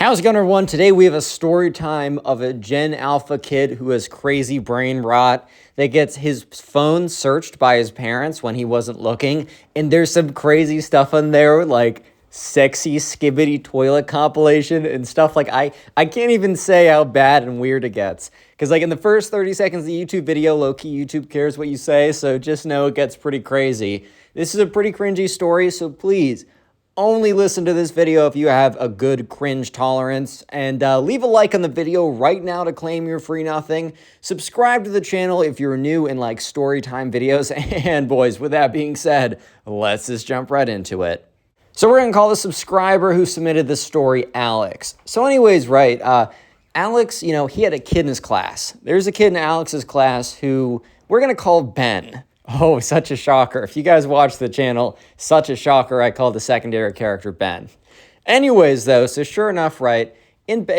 How's it going, everyone? Today we have a story time of a Gen Alpha kid who has crazy brain rot that gets his phone searched by his parents when he wasn't looking. And there's some crazy stuff in there, like sexy skibbity toilet compilation and stuff like I can't even say how bad and weird it gets. Because like in the first 30 seconds of the YouTube video, low-key YouTube cares what you say, so just know it gets pretty crazy. This is a pretty cringy story, so please only listen to this video if you have a good cringe tolerance, and leave a like on the video right now to claim your free nothing. Subscribe to the channel if you're new and like story time videos. And boys, with that being said, let's just jump right into it. So we're gonna call the subscriber who submitted this story Alex. So anyways, right, Alex, he had a kid in his class. There's a kid in Alex's class who we're gonna call Ben. Oh, such a shocker. If you guys watch the channel, such a shocker, I called the secondary character Ben. Anyways, though, so sure enough, right, in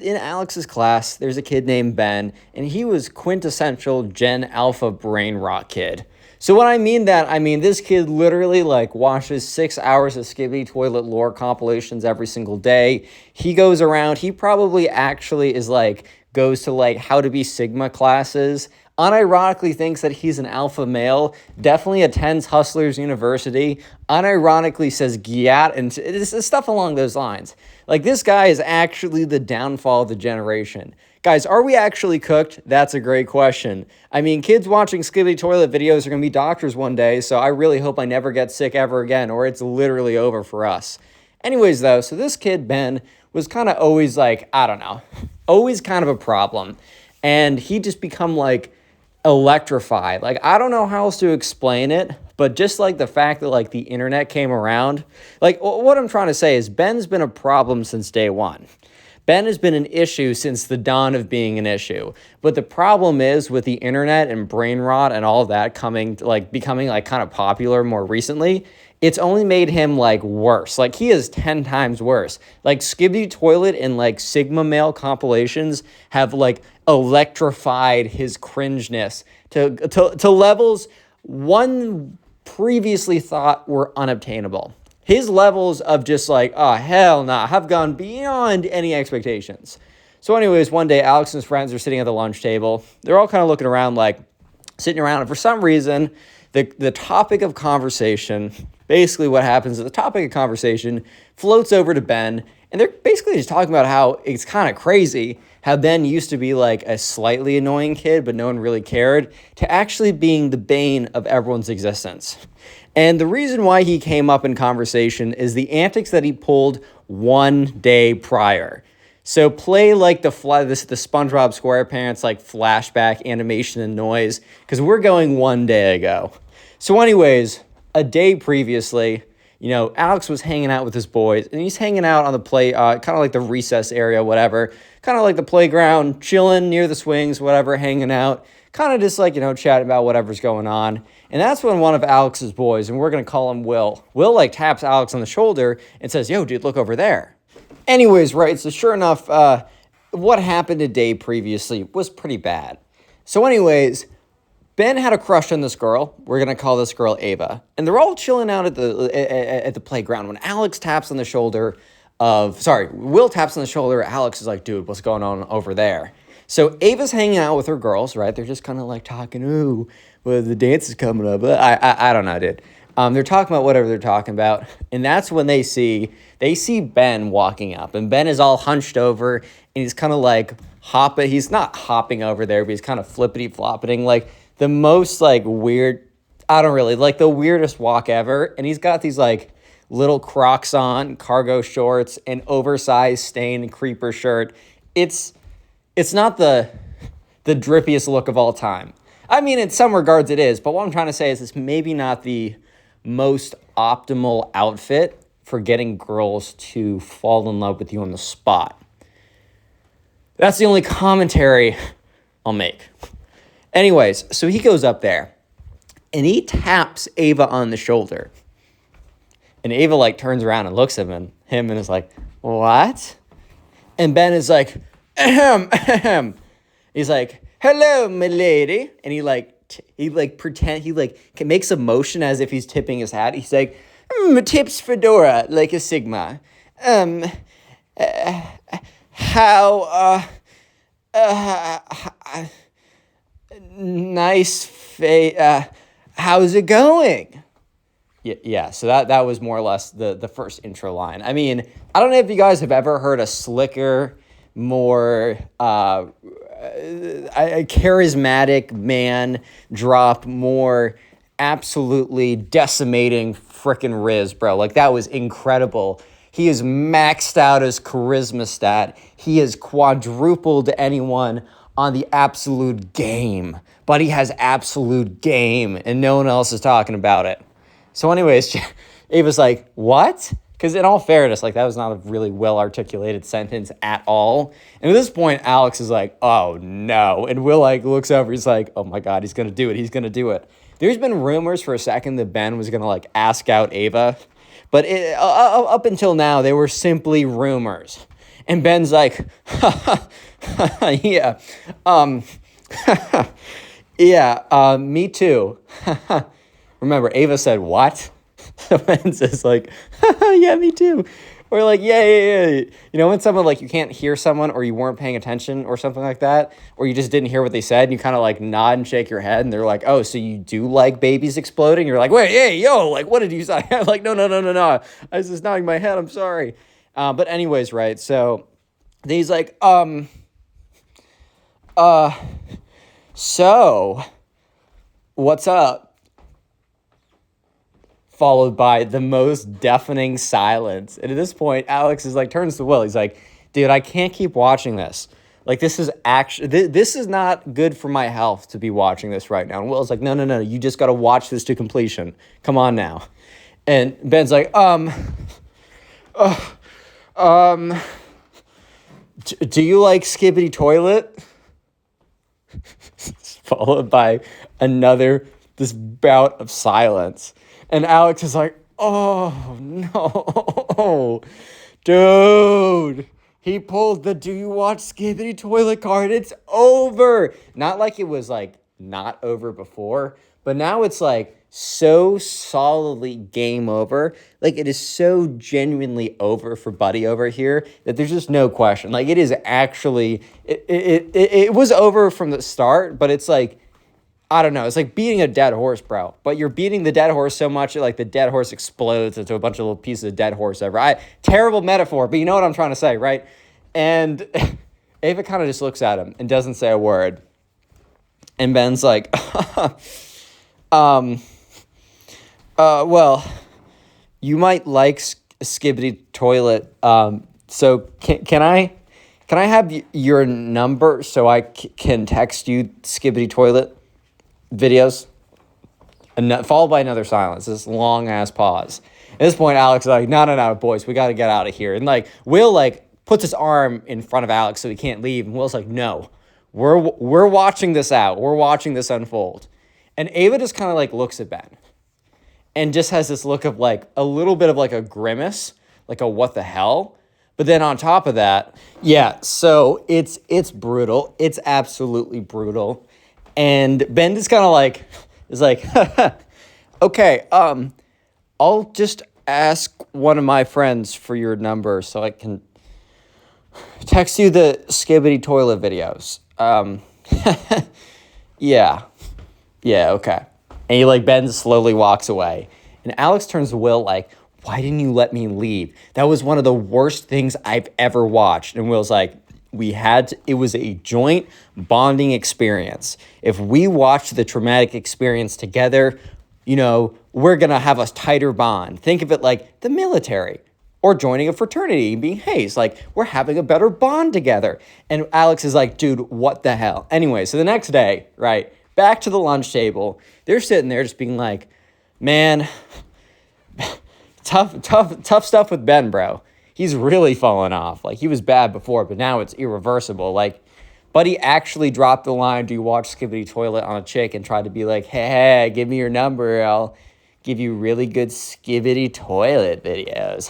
Alex's class, there's a kid named Ben, and he was quintessential Gen Alpha brain rot kid. So when I mean that, I mean this kid literally like watches 6 hours of Skibby Toilet lore compilations every single day. He goes around, he probably actually is like, goes to like how to be Sigma classes, unironically thinks that he's an alpha male, definitely attends Hustlers University, unironically says gyat, and it's stuff along those lines. Like, this guy is actually the downfall of the generation. Guys, are we actually cooked? That's a great question. I mean, kids watching Skibby Toilet videos are going to be doctors one day, so I really hope I never get sick ever again, or it's literally over for us. Anyways, though, so this kid, Ben, was kind of always like, I don't know, always kind of a problem. And he just become like electrified. Like, I don't know how else to explain it, but just like the fact that like the internet came around, like what I'm trying to say is Ben's been a problem since day one. Ben has been an issue since the dawn of being an issue. But the problem is with the internet and brain rot and all that becoming like kind of popular more recently, it's only made him like worse. Like, he is 10 times worse. Like, Skibby Toilet and like Sigma male compilations have like electrified his cringeness to levels one previously thought were unobtainable. His levels of just like, oh, hell nah, have gone beyond any expectations. So anyways, one day, Alex and his friends are sitting at the lunch table. They're all kind of looking around, like, sitting around. And for some reason, the topic of conversation, basically what happens is the topic of conversation floats over to Ben. And they're basically just talking about how it's kind of crazy how Ben used to be like a slightly annoying kid, but no one really cared, to actually being the bane of everyone's existence. And the reason why he came up in conversation is the antics that he pulled one day prior. So play like the SpongeBob SquarePants like flashback animation and noise, because we're going one day ago. So anyways, a day previously, Alex was hanging out with his boys, and he's hanging out on the kind of like the recess area, whatever, kind of like the playground, chilling near the swings, whatever, hanging out, kind of just like, chatting about whatever's going on. And that's when one of Alex's boys, and we're going to call him Will, like taps Alex on the shoulder and says, yo, dude, look over there. Anyways, right, so sure enough, what happened a day previously was pretty bad. So anyways, Ben had a crush on this girl. We're going to call this girl Ava. And they're all chilling out at the playground when Alex taps on the shoulder Will taps on the shoulder. Alex is like, dude, what's going on over there? So Ava's hanging out with her girls, right? They're just kind of like talking, ooh, well, the dance is coming up. I don't know, dude. They're talking about whatever they're talking about. And that's when they see Ben walking up. And Ben is all hunched over, and he's kind of like hopping. He's not hopping over there, but he's kind of flippity-floppiting, like the most like weird, the weirdest walk ever. And he's got these like little Crocs on, cargo shorts, and oversized stained creeper shirt. It's not the drippiest look of all time. I mean, in some regards it is, but what I'm trying to say is it's maybe not the most optimal outfit for getting girls to fall in love with you on the spot. That's the only commentary I'll make. Anyways, so he goes up there, and he taps Ava on the shoulder. And Ava, like, turns around and looks at him and is like, what? And Ben is like, ahem, ahem. He's like, hello, milady. And he makes a motion as if he's tipping his hat. He's like, tips fedora like a Sigma. how, uh, uh, nice face, how's it going? Yeah, so that was more or less the first intro line. I mean, I don't know if you guys have ever heard a slicker, more a charismatic man drop more absolutely decimating frickin' Riz, bro. Like, that was incredible. He has maxed out his charisma stat. He has quadrupled anyone on the absolute game. But he has absolute game, and no one else is talking about it. So anyways, Ava's like, what? Because in all fairness, like, that was not a really well-articulated sentence at all. And at this point, Alex is like, oh, no. And Will, like, looks over. He's like, oh, my God, he's going to do it. He's going to do it. There's been rumors for a second that Ben was going to, like, ask out Ava. But up until now, they were simply rumors. And Ben's like, yeah, yeah, me too. Remember, Ava said, what? So Ben says, like, yeah, me too. Or like, yeah. You know, when someone, like, you can't hear someone or you weren't paying attention or something like that, or you just didn't hear what they said, and you kind of, like, nod and shake your head, and they're like, oh, so you do like babies exploding? You're like, wait, hey, yo, like, what did you say? I'm like, no. I was just nodding my head. I'm sorry. But anyways, right, so he's like, so, what's up? Followed by the most deafening silence. And at this point, Alex is like, turns to Will. He's like, dude, I can't keep watching this. Like, this is actually, this is not good for my health to be watching this right now. And Will's like, no, you just got to watch this to completion. Come on now. And Ben's like, do you like Skibbity Toilet? Followed by this bout of silence. And Alex is like, oh, no. Dude, he pulled the do you watch Skibbity Toilet card. It's over. Not like it was, like, not over before, but now it's, like, so solidly game over. Like, it is so genuinely over for Buddy over here that there's just no question. Like, it is actually, it was over from the start, but it's like, I don't know. It's like beating a dead horse, bro. But you're beating the dead horse so much that, like, the dead horse explodes into a bunch of little pieces of dead horse ever. Terrible metaphor, but you know what I'm trying to say, right? And Ava kind of just looks at him and doesn't say a word. And Ben's like, well, you might like Skibbity Toilet. So can I have your number so I can text you Skibbity Toilet videos? And followed by another silence, this long ass pause. At this point, Alex is like, no, boys, we got to get out of here. And, like, Will, like, puts his arm in front of Alex so he can't leave. And Will's like, no, we're watching this out. We're watching this unfold. And Ava just kind of, like, looks at Ben and just has this look of, like, a little bit of, like, a grimace, like a what the hell. But then on top of that, yeah, so it's brutal. It's absolutely brutal. And Ben just kind of, like, is like, okay, I'll just ask one of my friends for your number so I can text you the Skibbity Toilet videos. Yeah, okay. And he, like, Ben slowly walks away. And Alex turns to Will like, why didn't you let me leave? That was one of the worst things I've ever watched. And Will's like, it was a joint bonding experience. If we watched the traumatic experience together, you know, we're going to have a tighter bond. Think of it like the military or joining a fraternity and being hazed. Like, we're having a better bond together. And Alex is like, dude, what the hell? Anyway, so the next day, right, back to the lunch table, they're sitting there just being like, man, tough stuff with Ben, bro. He's really fallen off. Like, he was bad before, but now it's irreversible. Like, Buddy actually dropped the line, do you watch Skibbity Toilet on a chick, and tried to be like, hey, give me your number. I'll give you really good Skibbity Toilet videos.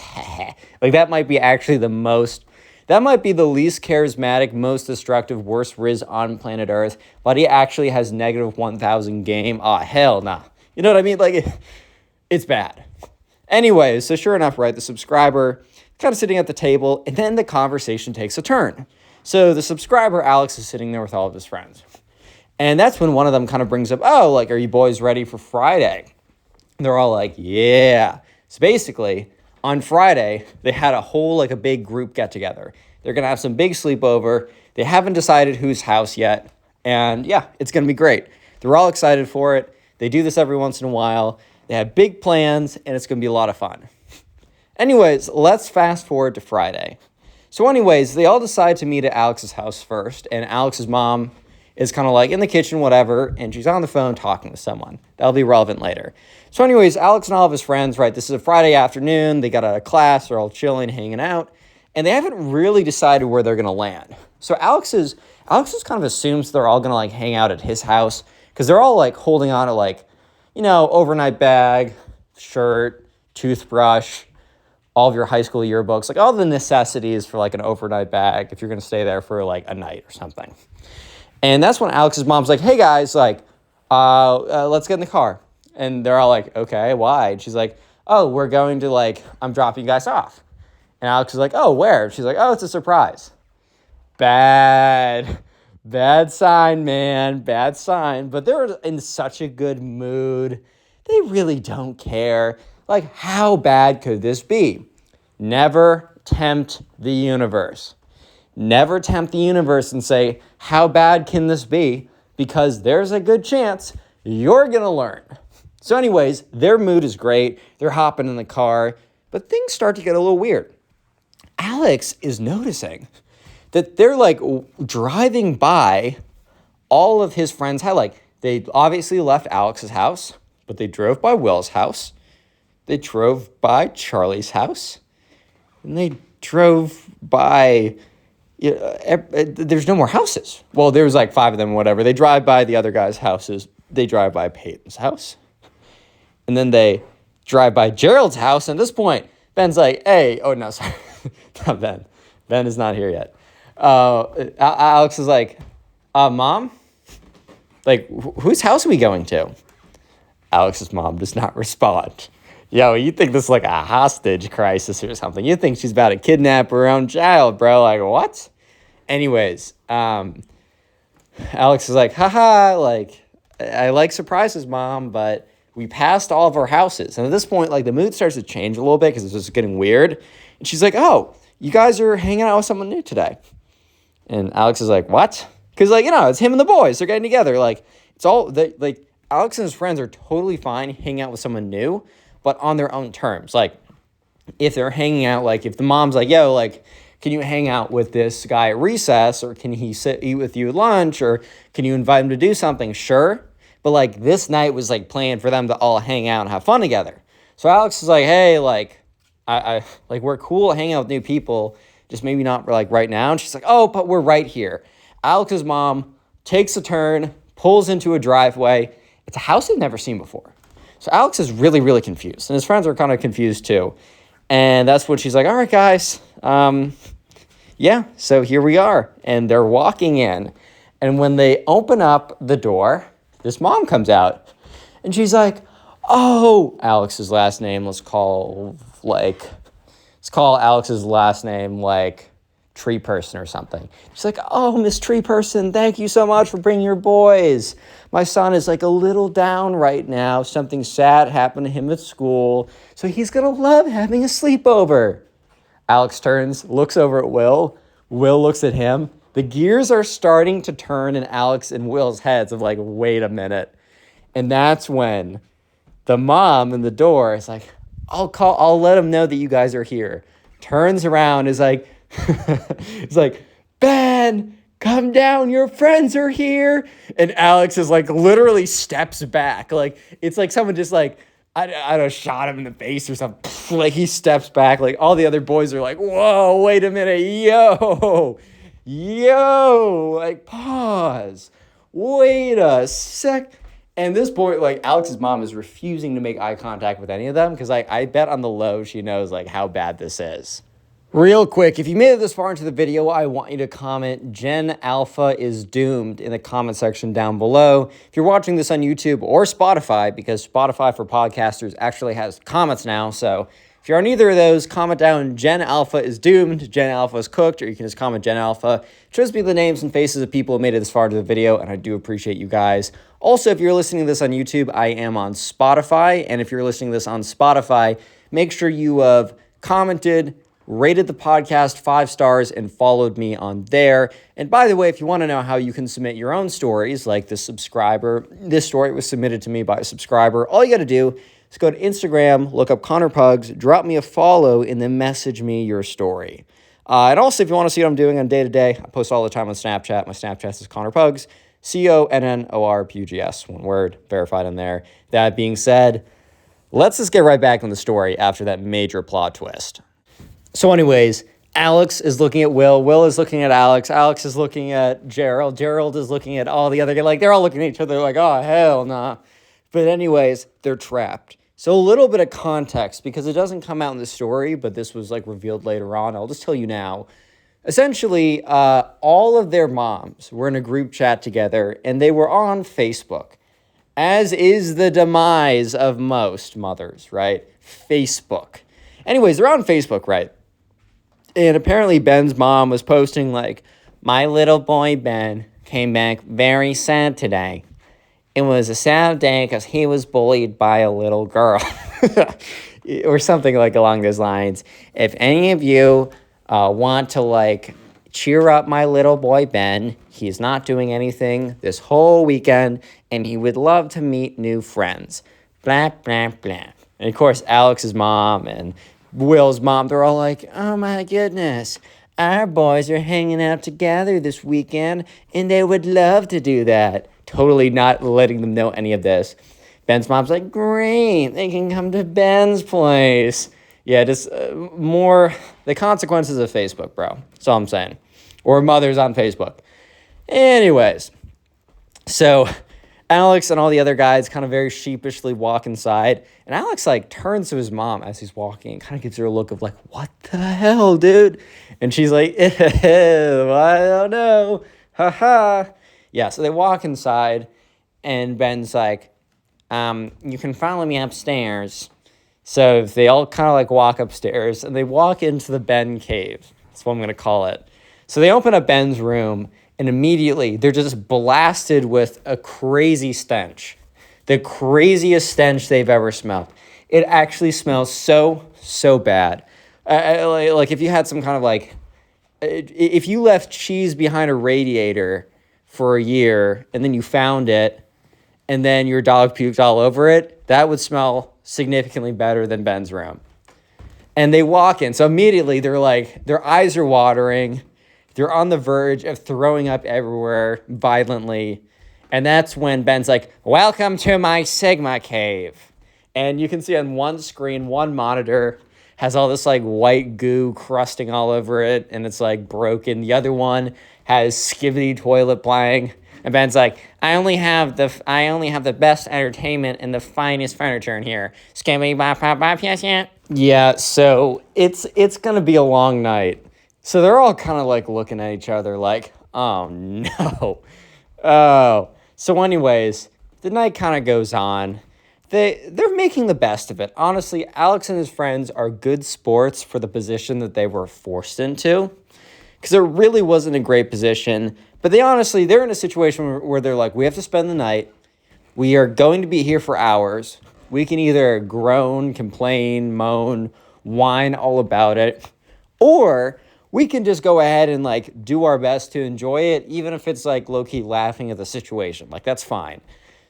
Like, that might be actually the least charismatic, most destructive, worst Riz on planet Earth. Buddy actually has negative 1,000 game. Oh, hell nah. You know what I mean? Like, it's bad. Anyways, so sure enough, right, the subscriber kind of sitting at the table, and then the conversation takes a turn. So the subscriber, Alex, is sitting there with all of his friends. And that's when one of them kind of brings up, oh, like, are you boys ready for Friday? And they're all like, yeah. So basically, on Friday, they had a whole, like, a big group get together. They're going to have some big sleepover. They haven't decided whose house yet. And yeah, it's going to be great. They're all excited for it. They do this every once in a while. They have big plans, and it's going to be a lot of fun. Anyways, let's fast forward to Friday. So anyways, they all decide to meet at Alex's house first, and Alex's mom is kind of like in the kitchen, whatever, and she's on the phone talking to someone. That'll be relevant later. So anyways, Alex and all of his friends, right, this is a Friday afternoon. They got out of class. They're all chilling, hanging out, and they haven't really decided where they're going to land. So Alex kind of assumes they're all going to, like, hang out at his house because they're all, like, holding on to, like, you know, overnight bag, shirt, toothbrush, all of your high school yearbooks, like all the necessities for, like, an overnight bag if you're going to stay there for, like, a night or something. And that's when Alex's mom's like, hey, guys, like, let's get in the car. And they're all like, okay, why? And she's like, oh, we're going to, like, I'm dropping you guys off. And Alex is like, oh, where? She's like, oh, it's a surprise. Bad sign, man. Bad sign. But they're in such a good mood. They really don't care. Like, how bad could this be? Never tempt the universe. Never tempt the universe and say, how bad can this be? Because there's a good chance you're going to learn. So anyways, their mood is great. They're hopping in the car, but things start to get a little weird. Alex is noticing that they're, like, driving by all of his friends' house. Like, they obviously left Alex's house, but they drove by Will's house. They drove by Charlie's house. And they drove by... there's no more houses. Well, there's like 5 of them, whatever. They drive by the other guys' houses. They drive by Peyton's house. And then they drive by Gerald's house. And at this point, Ben's like, hey, oh, no, sorry. Not Ben. Ben is not here yet. Alex is like, Mom? Like, whose house are we going to? Alex's mom does not respond. Yo, you think this is like a hostage crisis or something. You think she's about to kidnap her own child, bro. Like, what? Anyways, Alex is like, haha, like, I like surprises, Mom, but we passed all of our houses. And at this point, like, the mood starts to change a little bit because it's just getting weird. And she's like, oh, you guys are hanging out with someone new today. And Alex is like, what? Because, like, you know, it's him and the boys. They're getting together. Like, it's all, like, Alex and his friends are totally fine hanging out with someone new, but on their own terms. Like, if they're hanging out, like, if the mom's like, yo, like, can you hang out with this guy at recess, or can he eat with you at lunch, or can you invite him to do something? Sure. But, like, this night was, like, planned for them to all hang out and have fun together. So Alex is like, hey, like, I like, we're cool hanging out with new people, just maybe not, like, right now. And she's like, oh, but we're right here. Alex's mom takes a turn, pulls into a driveway. It's a house they've never seen before. So Alex is really, really confused. And his friends are kind of confused too. And that's when she's like, all right, guys. Yeah, so here we are. And they're walking in. And when they open up the door, this mom comes out. And she's like, oh, Alex's last name, let's call Alex's last name, like, Tree Person or something. She's like, oh, Miss Tree Person, thank you so much for bringing your boys. My son is, like, a little down right now. Something sad happened to him at school, so he's going to love having a sleepover. Alex turns, looks over at Will. Will looks at him. The gears are starting to turn in Alex and Will's heads of, like, wait a minute. And that's when the mom in the door is like, I'll let him know that you guys are here. Turns around, is like, it's like, Ben, come down, your friends are here. And Alex is like, literally steps back. Like, it's like someone just like, I don't know, shot him in the face or something. Like, he steps back. Like, all the other boys are like, whoa, wait a minute. Yo, like, pause. Wait a sec. And at this point, like, Alex's mom is refusing to make eye contact with any of them because, like, I bet on the low she knows, like, how bad this is. Real quick, if you made it this far into the video, I want you to comment Gen Alpha is doomed in the comment section down below. If you're watching this on YouTube or Spotify, because Spotify for podcasters actually has comments now, so If you're on either of those, comment down Gen Alpha is doomed, Gen Alpha is cooked, or you can just comment Gen Alpha. It shows me the names and faces of people who made it this far to the video, and I do appreciate you guys. Also, if you're listening to this on YouTube, I am on Spotify, and if you're listening to this on Spotify, make sure you have commented, rated the podcast 5 stars, and followed me on there. And by the way, if you want to know how you can submit your own stories, like this story was submitted to me by a subscriber, all you got to do is go to Instagram, look up Connor Pugs, drop me a follow, and then message me your story. And also, if you want to see what I'm doing on day-to-day, I post all the time on Snapchat. My Snapchat is Connor Pugs, CONNORPUGS, one word, verified in there. That being said, let's just get right back on the story after that major plot twist. So anyways, Alex is looking at Will is looking at Alex is looking at Gerald is looking at all the other guys. Like, they're all looking at each other like, oh, hell nah. But anyways, they're trapped. So a little bit of context, because it doesn't come out in the story, but this was like revealed later on. I'll just tell you now. Essentially, all of their moms were in a group chat together, and they were on Facebook, as is the demise of most mothers, right? Facebook. Anyways, they're on Facebook, right? And apparently Ben's mom was posting like, my little boy Ben came back very sad today. It was a sad day because he was bullied by a little girl. Or something like along those lines. If any of you want to like cheer up my little boy Ben, he's not doing anything this whole weekend and he would love to meet new friends. Blah, blah, blah. And of course, Alex's mom and Will's mom, they're all like, oh my goodness, our boys are hanging out together this weekend and they would love to do that. Totally not letting them know any of this. Ben's mom's like, great, they can come to Ben's place. Yeah, just more the consequences of Facebook, bro. That's all I'm saying. Or mothers on Facebook. Anyways, so Alex and all the other guys kind of very sheepishly walk inside. And Alex like turns to his mom as he's walking and kind of gives her a look of like, what the hell, dude? And she's like, I don't know. Ha ha. Yeah, so they walk inside, and Ben's like, you can follow me upstairs. So they all kind of like walk upstairs, and they walk into the Ben cave. That's what I'm going to call it. So they open up Ben's room, and immediately they're just blasted with a crazy stench. The craziest stench they've ever smelled. It actually smells so bad. Like if you had some kind of like, if you left cheese behind a radiator for a year, and then you found it, and then your dog puked all over it, that would smell significantly better than Ben's room. And they walk in, so immediately they're like, their eyes are watering, they're on the verge of throwing up everywhere violently, and that's when Ben's like, welcome to my Sigma cave. And you can see on one screen, one monitor has all this like white goo crusting all over it, and it's like broken. The other one has Skibidi toilet playing, and Ben's like, I only have the best entertainment and the finest furniture in here. Skibidi bop bop bop, yes, yeah. Yeah, so it's gonna be a long night. So they're all kind of like looking at each other like, oh no. Oh. So anyways, the night kind of goes on. They're making the best of it. Honestly, Alex and his friends are good sports for the position that they were forced into, because it really wasn't a great position. But they're in a situation where they're like, we have to spend the night. We are going to be here for hours. We can either groan, complain, moan, whine all about it, or we can just go ahead and like do our best to enjoy it, even if it's like low-key laughing at the situation. Like, that's fine.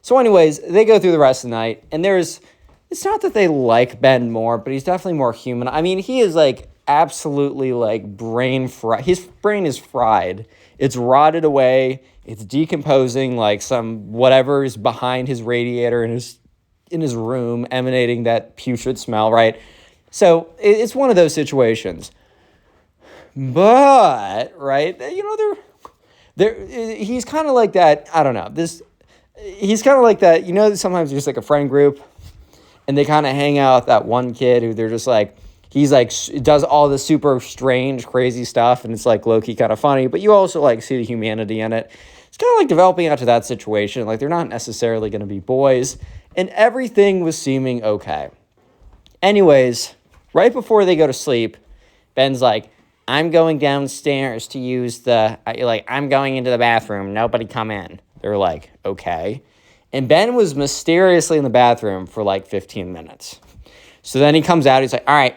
So anyways, they go through the rest of the night, and it's not that they like Ben more, but he's definitely more human. I mean, he is like absolutely like brain fried. His brain is fried. It's rotted away. It's decomposing like some whatever is behind his radiator in his room, emanating that putrid smell, right? So it's one of those situations. But, right, he's kind of like that, I don't know, he's kind of like that, sometimes there's like a friend group, and they kind of hang out with that one kid who they're just like, he's like, does all this super strange, crazy stuff, and it's like low-key kind of funny, but you also like see the humanity in it. It's kind of like developing out to that situation, like they're not necessarily going to be boys, and everything was seeming okay. Anyways, Right before they go to sleep, Ben's like, I'm going downstairs to use I'm going into the bathroom. Nobody come in. They're like, okay. And Ben was mysteriously in the bathroom for like 15 minutes. So then he comes out. He's like, all right,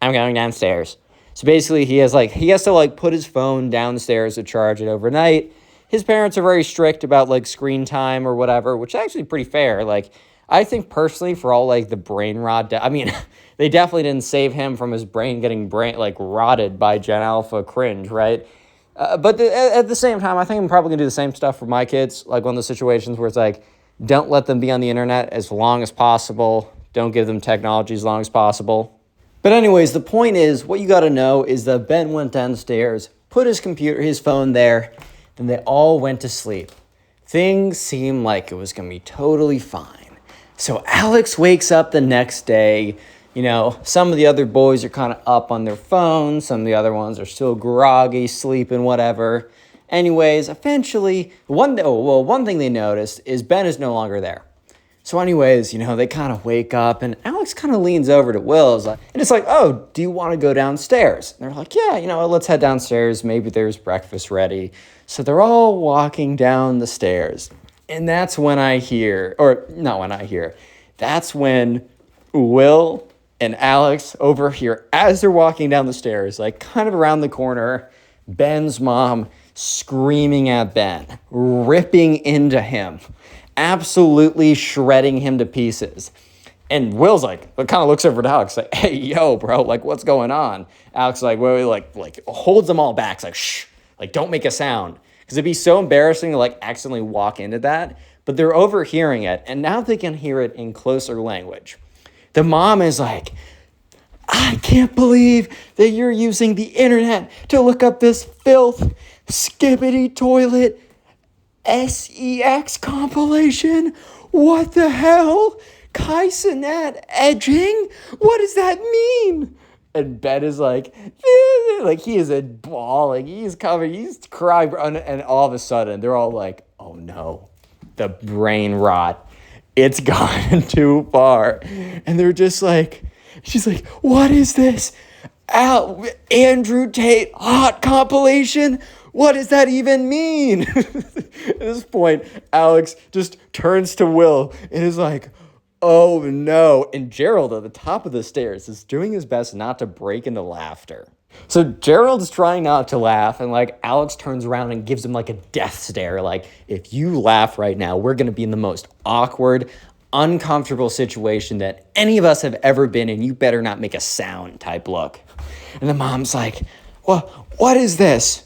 I'm going downstairs. So basically he has to put his phone downstairs to charge it overnight. His parents are very strict about like screen time or whatever, which is actually pretty fair. Like, I think personally for all like the brain rot, they definitely didn't save him from his brain getting rotted by Gen Alpha cringe, right? But at the same time, I think I'm probably gonna do the same stuff for my kids. Like one of the situations where it's like, don't let them be on the internet as long as possible. Don't give them technology as long as possible. But anyways, the point is, what you got to know is that Ben went downstairs, put his phone there, then they all went to sleep. Things seemed like it was going to be totally fine. So Alex wakes up the next day. Some of the other boys are kind of up on their phones. Some of the other ones are still groggy, sleeping, whatever. Anyways, eventually, one thing they noticed is Ben is no longer there. So anyways, they kind of wake up and Alex kind of leans over to Will and it's like, oh, do you want to go downstairs? And they're like, yeah, let's head downstairs. Maybe there's breakfast ready. So they're all walking down the stairs. And that's when that's when Will and Alex overhear as they're walking down the stairs, like kind of around the corner, Ben's mom screaming at Ben, ripping into him, absolutely shredding him to pieces. And Will's like, kind of looks over to Alex, like, hey, yo, bro, like, what's going on? Alex like holds them all back, like, shh, like, don't make a sound. Because it'd be so embarrassing to, like, accidentally walk into that. But they're overhearing it, and now they can hear it in closer language. The mom is like, I can't believe that you're using the internet to look up this filth, skibbity toilet, sex compilation? What the hell? Kaisenet edging? What does that mean? And Ben is like he is a bawling. He's crying, and all of a sudden they're all like, oh no, the brain rot. It's gone too far. And they're just like, she's like, what is this? Andrew Tate hot compilation? What does that even mean? At this point, Alex just turns to Will and is like, oh no. And Gerald at the top of the stairs is doing his best not to break into laughter. So Gerald's trying not to laugh, and like Alex turns around and gives him like a death stare. Like, if you laugh right now, we're going to be in the most awkward, uncomfortable situation that any of us have ever been in. You better not make a sound type look. And the mom's like, what is this?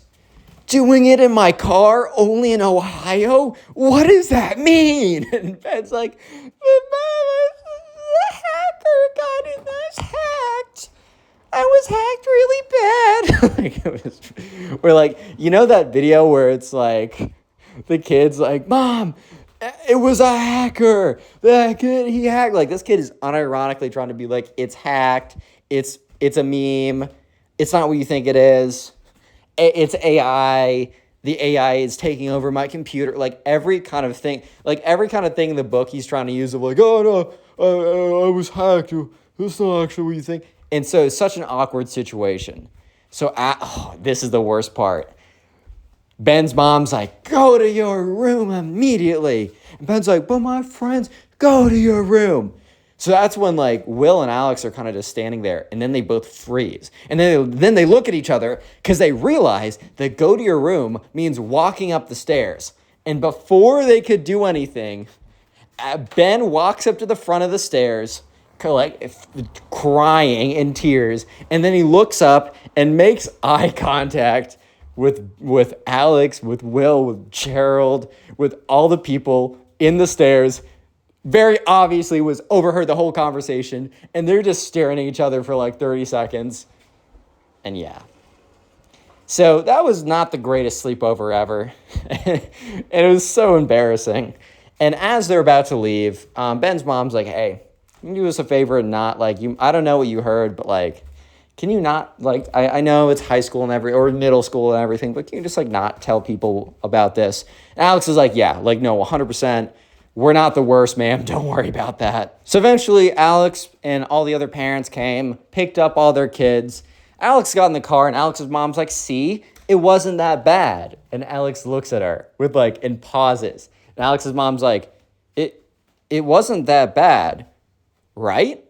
Doing it in my car, only in Ohio? What does that mean? And Ben's like, the hacker got in us hacked. I was hacked really bad. We're like, that video where it's like, the kid's like, Mom, it was a hacker. That kid, he hacked. Like, this kid is unironically trying to be like, it's hacked. It's a meme. It's not what you think it is. It's AI. The AI is taking over my computer. Like every kind of thing in the book he's trying to use of like, oh no, I was hacked. That's not actually what you think. And so it's such an awkward situation. So this is the worst part. Ben's mom's like, go to your room immediately. And Ben's like, but my friends, go to your room. So that's when like Will and Alex are kind of just standing there, and then they both freeze. And then they look at each other because they realize that go to your room means walking up the stairs. And before they could do anything, Ben walks up to the front of the stairs, like crying in tears, and then he looks up and makes eye contact with Alex, with Will, with Gerald, with all the people in the stairs. Very obviously was overheard the whole conversation, and they're just staring at each other for like 30 seconds. And yeah. So that was not the greatest sleepover ever. And it was so embarrassing. And as they're about to leave, Ben's mom's like, hey, can you do us a favor and not like you? I don't know what you heard, but like, can you not like, I know it's high school and or middle school and everything, but can you just like not tell people about this? And Alex is like, yeah, like, no, 100%. we're not the worst, ma'am. Don't worry about that. So eventually, Alex and all the other parents came, picked up all their kids. Alex got in the car, and Alex's mom's like, see, it wasn't that bad. And Alex looks at her with and pauses. And Alex's mom's like, it wasn't that bad, right?